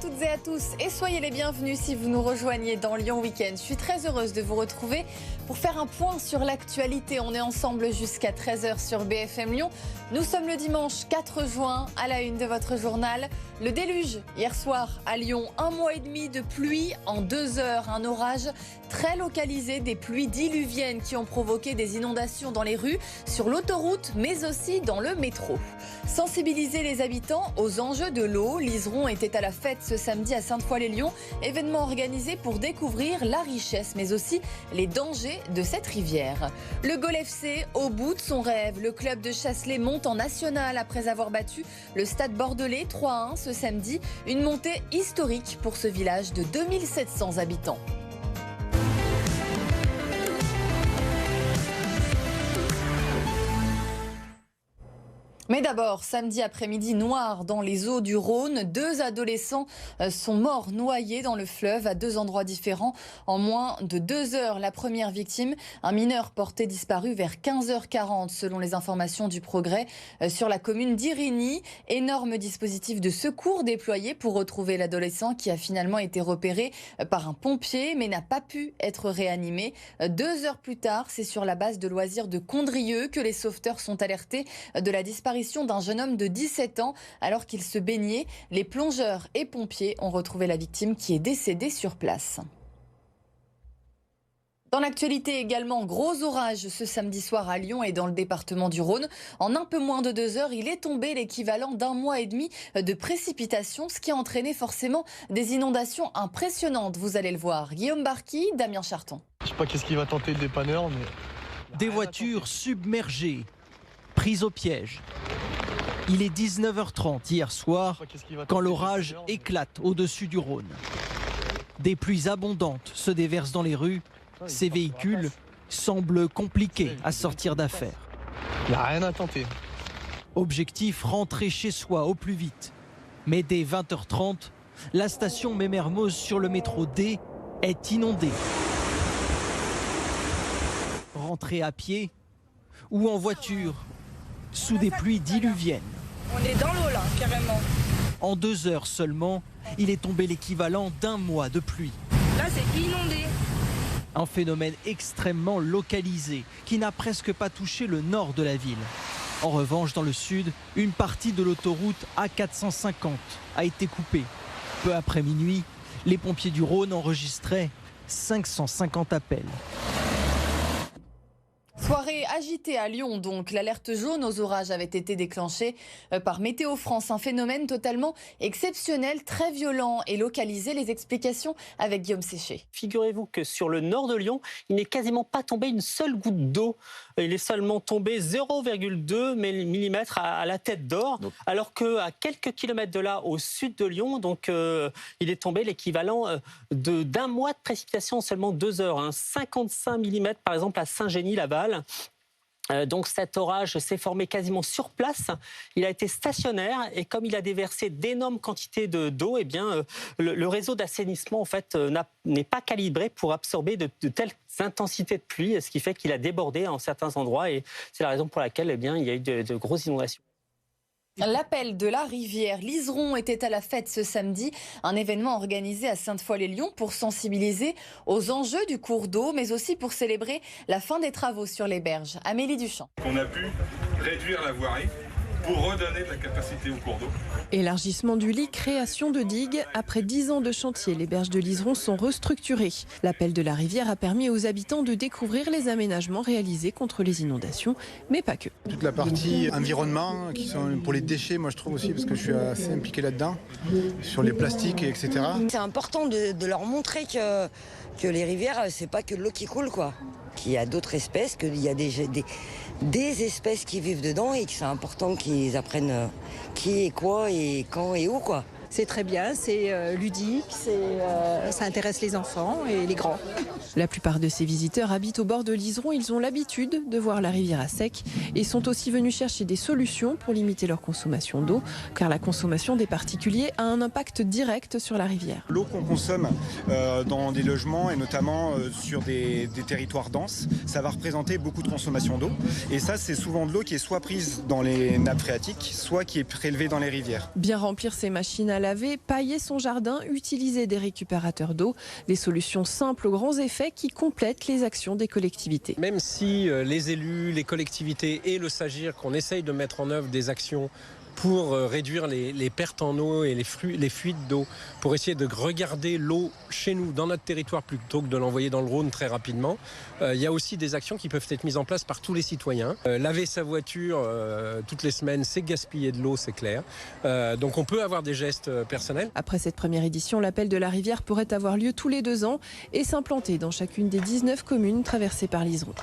toutes et à tous et soyez les bienvenus si vous nous rejoignez dans Lyon Week-end. Je suis très heureuse de vous retrouver pour faire un point sur l'actualité. On est ensemble jusqu'à 13h sur BFM Lyon. Nous sommes le dimanche 4 juin à la une de votre journal. Le déluge hier soir à Lyon, 1 mois et demi de pluie en 2 heures. Un orage très localisé, des pluies diluviennes qui ont provoqué des inondations dans les rues, sur l'autoroute mais aussi dans le métro. Sensibiliser les habitants aux enjeux de l'eau. L'Iseron était à la fête ce samedi à Sainte-Foy-les-Lyons, événement organisé pour découvrir la richesse mais aussi les dangers de cette rivière. Le Gol FC au bout de son rêve. Le club de Chasselet monte en national après avoir battu le Stade Bordelais 3-1 ce samedi. Une montée historique pour ce village de 2700 habitants. Mais d'abord, samedi après-midi noir dans les eaux du Rhône. 2 adolescents sont morts noyés dans le fleuve à 2 endroits différents en moins de 2 heures. La première victime, un mineur porté disparu vers 15h40 selon les informations du Progrès sur la commune d'Irigny. Énorme dispositif de secours déployé pour retrouver l'adolescent qui a finalement été repéré par un pompier mais n'a pas pu être réanimé. 2 heures plus tard, c'est sur la base de loisirs de Condrieu que les sauveteurs sont alertés de la disparition d'un jeune homme de 17 ans alors qu'il se baignait. Les plongeurs et pompiers ont retrouvé la victime qui est décédée sur place. Dans l'actualité également, gros orage ce samedi soir à Lyon et dans le département du Rhône. En un peu moins de 2 heures, il est tombé l'équivalent d'1 mois et demi de précipitations, ce qui a entraîné forcément des inondations impressionnantes. Vous allez le voir. Guillaume Barqui, Damien Charton. Je sais pas qu'est-ce qu'il va tenter le dépanneur, mais... Des voitures submergées, prises au piège. Il est 19h30 hier soir quand l'orage éclate au-dessus du Rhône. Des pluies abondantes se déversent dans les rues. Ces véhicules semblent compliqués à sortir d'affaire. Il n'y a rien à tenter. Objectif, rentrer chez soi au plus vite. Mais dès 20h30, la station Mémermoz sur le métro D est inondée. Rentrer à pied ou en voiture sous des pluies diluviennes. On est dans l'eau là, carrément. En 2 heures seulement, il est tombé l'équivalent d'1 mois de pluie. Là, c'est inondé. Un phénomène extrêmement localisé qui n'a presque pas touché le nord de la ville. En revanche, dans le sud, une partie de l'autoroute A450 a été coupée. Peu après minuit, les pompiers du Rhône enregistraient 550 appels. Soirée agitée à Lyon, donc. L'alerte jaune aux orages avait été déclenchée par Météo France. Un phénomène totalement exceptionnel, très violent et localisé. Les explications avec Guillaume Séché. Figurez-vous que sur le nord de Lyon, il n'est quasiment pas tombé une seule goutte d'eau. Il est seulement tombé 0,2 mm à la Tête d'Or, alors qu'à quelques kilomètres de là, au sud de Lyon, donc, il est tombé l'équivalent d'1 mois de précipitation en seulement 2 heures. 55 mm par exemple à Saint-Génie-Laval. Donc cet orage s'est formé quasiment sur place. Il a été stationnaire et comme il a déversé d'énormes quantités d'eau, eh bien, le réseau d'assainissement en fait, n'est pas calibré pour absorber de telles intensités de pluie, ce qui fait qu'il a débordé en certains endroits et c'est la raison pour laquelle eh bien, il y a eu de grosses inondations. L'appel de la rivière. L'Iseron était à la fête ce samedi, un événement organisé à Sainte-Foy-les-Lyons pour sensibiliser aux enjeux du cours d'eau, mais aussi pour célébrer la fin des travaux sur les berges. Amélie Duchamp. On a pu réduire la voirie pour redonner de la capacité au cours d'eau. Élargissement du lit, création de digues. Après 10 ans de chantier, les berges de l'Iseron sont restructurées. L'appel de la rivière a permis aux habitants de découvrir les aménagements réalisés contre les inondations, mais pas que. Toute la partie environnement, qui sont pour les déchets, moi je trouve aussi, parce que je suis assez impliqué là-dedans, sur les plastiques, etc. C'est important de leur montrer que les rivières, c'est pas que de l'eau qui coule, quoi. Qu'il y a d'autres espèces, qu'il y a des espèces qui vivent dedans et que c'est important qu'ils apprennent qui est quoi et quand et où, quoi. C'est très bien, c'est ludique, ça intéresse les enfants et les grands. La plupart de ces visiteurs habitent au bord de l'Iseron. Ils ont l'habitude de voir la rivière à sec et sont aussi venus chercher des solutions pour limiter leur consommation d'eau, car la consommation des particuliers a un impact direct sur la rivière. L'eau qu'on consomme dans des logements et notamment sur des territoires denses, ça va représenter beaucoup de consommation d'eau. Et ça, c'est souvent de l'eau qui est soit prise dans les nappes phréatiques, soit qui est prélevée dans les rivières. Bien remplir ces machines à à laver, pailler son jardin, utiliser des récupérateurs d'eau. Des solutions simples aux grands effets qui complètent les actions des collectivités. Même si les élus, les collectivités et le SAGIR, qu'on essaye de mettre en œuvre des actions pour réduire les pertes en eau et les fuites d'eau, pour essayer de regarder l'eau chez nous, dans notre territoire, plutôt que de l'envoyer dans le Rhône très rapidement. Il y a aussi des actions qui peuvent être mises en place par tous les citoyens. Laver sa voiture toutes les semaines, c'est gaspiller de l'eau, c'est clair. Donc on peut avoir des gestes personnels. Après cette première édition, l'appel de la rivière pourrait avoir lieu tous les 2 ans et s'implanter dans chacune des 19 communes traversées par l'Iseron.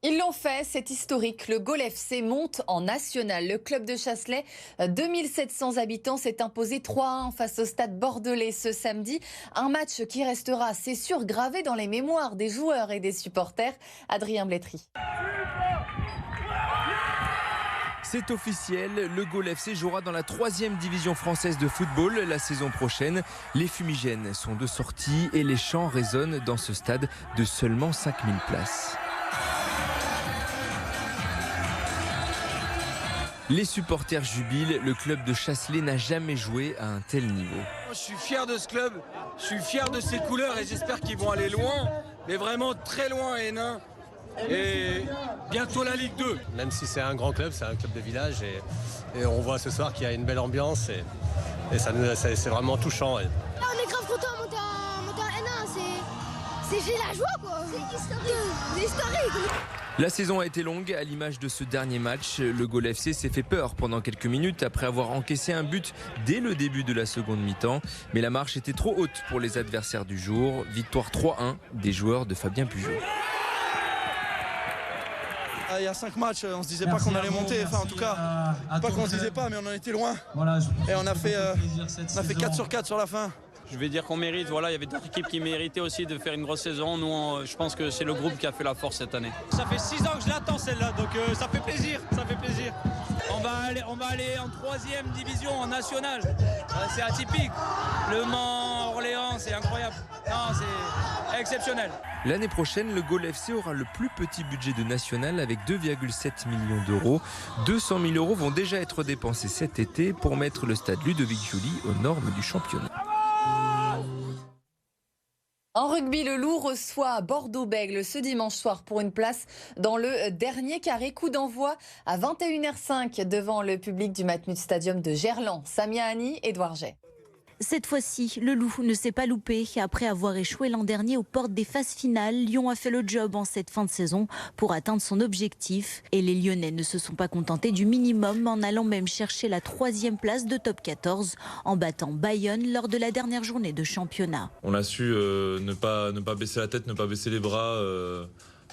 Ils l'ont fait, c'est historique. Le Gaulle FC monte en national. Le club de Chasselet, 2700 habitants, s'est imposé 3-1 face au Stade Bordelais ce samedi. Un match qui restera, c'est sûr, gravé dans les mémoires des joueurs et des supporters. Adrien Blétry. C'est officiel, le Gaulle FC jouera dans la 3e division française de football la saison prochaine. Les fumigènes sont de sortie et les chants résonnent dans ce stade de seulement 5000 places. Les supporters jubilent, le club de Chasselet n'a jamais joué à un tel niveau. Je suis fier de ce club, je suis fier de ses couleurs et j'espère qu'ils vont aller loin, mais vraiment très loin à Hénin. Et bientôt la Ligue 2. Même si c'est un grand club, c'est un club de village et on voit ce soir qu'il y a une belle ambiance et c'est vraiment touchant. On est grave content de monter à Hénin, j'ai la joie quoi. C'est historique. La saison a été longue, à l'image de ce dernier match. Le Gaulle FC s'est fait peur pendant quelques minutes après avoir encaissé un but dès le début de la seconde mi-temps. Mais la marche était trop haute pour les adversaires du jour. Victoire 3-1 des joueurs de Fabien Pujol. Il y a 5 matchs, on se disait pas qu'on allait monter, enfin en tout cas, pas qu'on se disait pas, mais on en était loin. Et on a fait 4 sur 4 sur la fin. Je vais dire qu'on mérite, voilà, il y avait d'autres équipes qui méritaient aussi de faire une grosse saison. Nous, je pense que c'est le groupe qui a fait la force cette année. Ça fait 6 ans que je l'attends celle-là, donc ça fait plaisir, ça fait plaisir. On va aller en 3e division, en national. C'est atypique. Le Mans, Orléans, c'est incroyable. Non, c'est exceptionnel. L'année prochaine, le Gaulle FC aura le plus petit budget de national avec 2,7 millions d'euros. 200 000 euros vont déjà être dépensés cet été pour mettre le stade Ludovic Joly aux normes du championnat. En rugby, le Loup reçoit Bordeaux-Bègles ce dimanche soir pour une place dans le dernier carré. Coup d'envoi à 21h05 devant le public du Matmut Stadium de Gerland. Samia Hani, Édouard Jay. Cette fois-ci, le Loup ne s'est pas loupé. Après avoir échoué l'an dernier aux portes des phases finales, Lyon a fait le job en cette fin de saison pour atteindre son objectif. Et les Lyonnais ne se sont pas contentés du minimum en allant même chercher la 3e place de top 14 en battant Bayonne lors de la dernière journée de championnat. On a su ne pas baisser la tête, ne pas baisser les bras.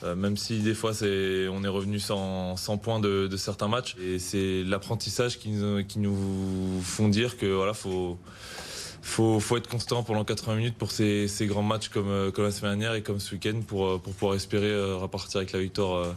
Même si des fois on est revenu sans points de certains matchs. Et c'est l'apprentissage qui nous font dire que voilà, faut être constant pendant 80 minutes pour ces grands matchs comme la semaine dernière et comme ce week-end pour pouvoir espérer repartir avec la victoire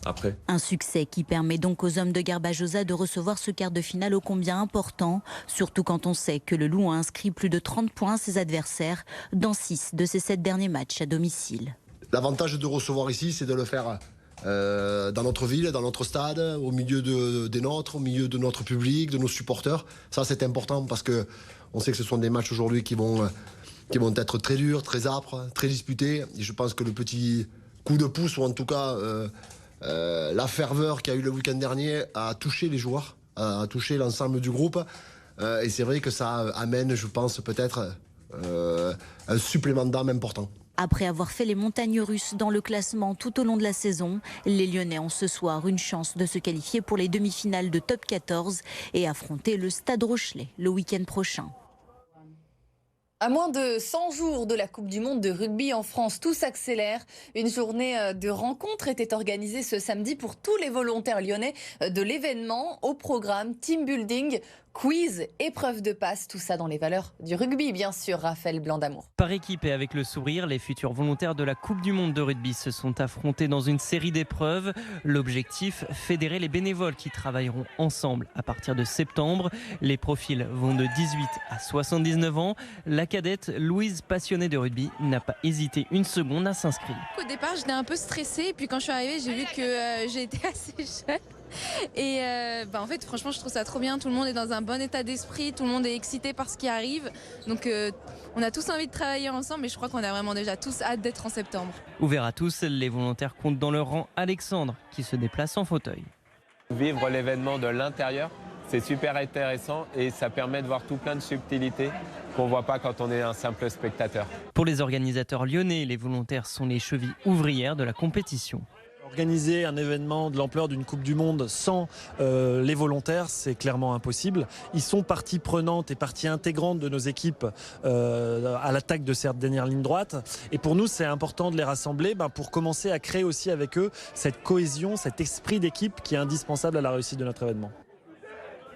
après. Un succès qui permet donc aux hommes de Garbajosa de recevoir ce quart de finale ô combien important, surtout quand on sait que le Loup a inscrit plus de 30 points à ses adversaires dans 6 de ses 7 derniers matchs à domicile. L'avantage de recevoir ici, c'est de le faire dans notre ville, dans notre stade, au milieu des nôtres, au milieu de notre public, de nos supporters. Ça, c'est important parce que on sait que ce sont des matchs aujourd'hui qui vont être très durs, très âpres, très disputés. Et je pense que le petit coup de pouce, ou en tout cas la ferveur qu'il y a eu le week-end dernier, a touché les joueurs, a touché l'ensemble du groupe. Et c'est vrai que ça amène, je pense, peut-être un supplément d'âme important. Après avoir fait les montagnes russes dans le classement tout au long de la saison, les Lyonnais ont ce soir une chance de se qualifier pour les demi-finales de top 14 et affronter le Stade Rochelet le week-end prochain. À moins de 100 jours de la Coupe du Monde de rugby en France, tout s'accélère. Une journée de rencontres était organisée ce samedi pour tous les volontaires lyonnais de l'événement. Au programme, team building, quiz, épreuve de passe, tout ça dans les valeurs du rugby, bien sûr, Raphaël Blanc-d'Amour. Par équipe et avec le sourire, les futurs volontaires de la Coupe du Monde de rugby se sont affrontés dans une série d'épreuves. L'objectif, fédérer les bénévoles qui travailleront ensemble à partir de septembre. Les profils vont de 18 à 79 ans. La cadette Louise, passionnée de rugby, n'a pas hésité une seconde à s'inscrire. Au départ, j'étais un peu stressée, et puis quand je suis arrivée, j'ai vu que j'ai été assez jeune. Et en fait, franchement, je trouve ça trop bien. Tout le monde est dans un bon état d'esprit, tout le monde est excité par ce qui arrive. Donc on a tous envie de travailler ensemble, mais je crois qu'on a vraiment déjà tous hâte d'être en septembre. Ouvert à tous, les volontaires comptent dans leur rang Alexandre, qui se déplace en fauteuil. Vivre l'événement de l'intérieur, c'est super intéressant et ça permet de voir tout plein de subtilités qu'on ne voit pas quand on est un simple spectateur. Pour les organisateurs lyonnais, les volontaires sont les chevilles ouvrières de la compétition. Organiser un événement de l'ampleur d'une Coupe du Monde sans les volontaires, c'est clairement impossible. Ils sont partie prenante et partie intégrante de nos équipes à l'attaque de cette dernière ligne droite. Et pour nous, c'est important de les rassembler pour commencer à créer aussi avec eux cette cohésion, cet esprit d'équipe qui est indispensable à la réussite de notre événement.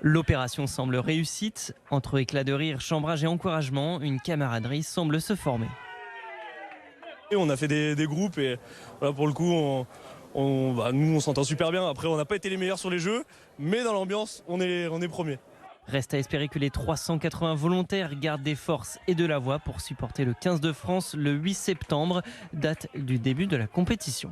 L'opération semble réussite. Entre éclats de rire, chambrage et encouragement, une camaraderie semble se former. On a fait des groupes et voilà, pour le coup, nous on s'entend super bien. Après, on n'a pas été les meilleurs sur les jeux, mais dans l'ambiance, on est premiers. Reste à espérer que les 380 volontaires gardent des forces et de la voix pour supporter le 15 de France le 8 septembre, date du début de la compétition.